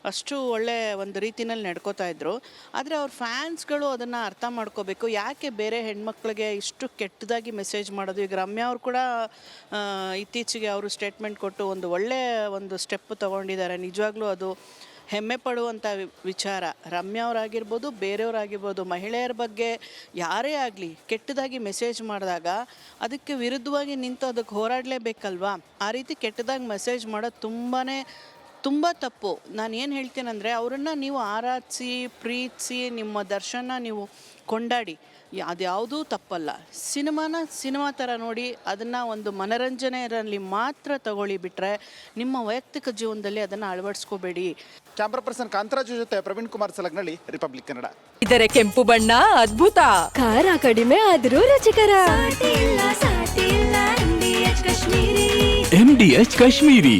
Speaker 12: ಅಷ್ಟು ಒಳ್ಳೆ ಒಂದು ರೀತಿಯಲ್ಲಿ ನಡ್ಕೋತಾ ಇದ್ರು. ಆದರೆ ಅವ್ರ ಫ್ಯಾನ್ಸ್ಗಳು ಅದನ್ನು ಅರ್ಥ ಮಾಡ್ಕೋಬೇಕು. ಯಾಕೆ ಬೇರೆ ಹೆಣ್ಮಕ್ಳಿಗೆ ಇಷ್ಟು ಕೆಟ್ಟದಾಗಿ ಮೆಸೇಜ್ ಮಾಡೋದು? ಈಗ ರಮ್ಯಾ ಅವ್ರು ಕೂಡ ಇತ್ತೀಚೆಗೆ ಅವರು ಸ್ಟೇಟ್ಮೆಂಟ್ ಕೊಟ್ಟು ಒಂದು ಒಳ್ಳೆಯ ಒಂದು ಸ್ಟೆಪ್ ತೊಗೊಂಡಿದ್ದಾರೆ. ನಿಜವಾಗ್ಲೂ ಅದು ಹೆಮ್ಮೆ ಪಡುವಂಥ ವಿಚಾರ. ರಮ್ಯಾ ಅವರಾಗಿರ್ಬೋದು, ಬೇರೆಯವರಾಗಿರ್ಬೋದು, ಮಹಿಳೆಯರ ಬಗ್ಗೆ ಯಾರೇ ಆಗಲಿ ಕೆಟ್ಟದಾಗಿ ಮೆಸೇಜ್ ಮಾಡಿದಾಗ ಅದಕ್ಕೆ ವಿರುದ್ಧವಾಗಿ ನಿಂತು ಅದಕ್ಕೆ ಹೋರಾಡಲೇಬೇಕಲ್ವಾ. ಆ ರೀತಿ ಕೆಟ್ಟದಾಗಿ ಮೆಸೇಜ್ ಮಾಡೋದು ತುಂಬ ತಪ್ಪು. ನಾನು ಏನು ಹೇಳ್ತೀನಂದರೆ, ಅವರನ್ನು ನೀವು ಆರಾಧಿಸಿ ಪ್ರೀತಿಸಿ ನಿಮ್ಮ ದರ್ಶನ ನೀವು ಕೊಂಡಾಡಿ, ಅದ್ಯಾವುದೂ ತಪ್ಪಲ್ಲ. ಸಿನಿಮಾ ಥರ ನೋಡಿ ಅದನ್ನು ಒಂದು ಮನರಂಜನೆಯಲ್ಲಿ ಮಾತ್ರ ತಗೊಳ್ಳಿ, ಬಿಟ್ಟರೆ ನಿಮ್ಮ ವೈಯಕ್ತಿಕ ಜೀವನದಲ್ಲಿ ಅದನ್ನು ಅಳವಡಿಸ್ಕೋಬೇಡಿ.
Speaker 11: ಕ್ಯಾಮ್ರಾ ಪರ್ಸನ್ ಕಾಂತರಾಜು ಜೊತೆ ಪ್ರವೀಣ್ ಕುಮಾರ್ ಸಲಗ್ನಳ್ಳಿ, ರಿಪಬ್ಲಿಕ್ ಕನ್ನಡ.
Speaker 13: ಇದರ ಕೆಂಪು ಬಣ್ಣ ಅದ್ಭುತ, ಖಾರ ಕಡಿಮೆ ಆದರೂ ರುಚಿಕರ.
Speaker 2: MDH ಕಾಶ್ಮೀರಿ.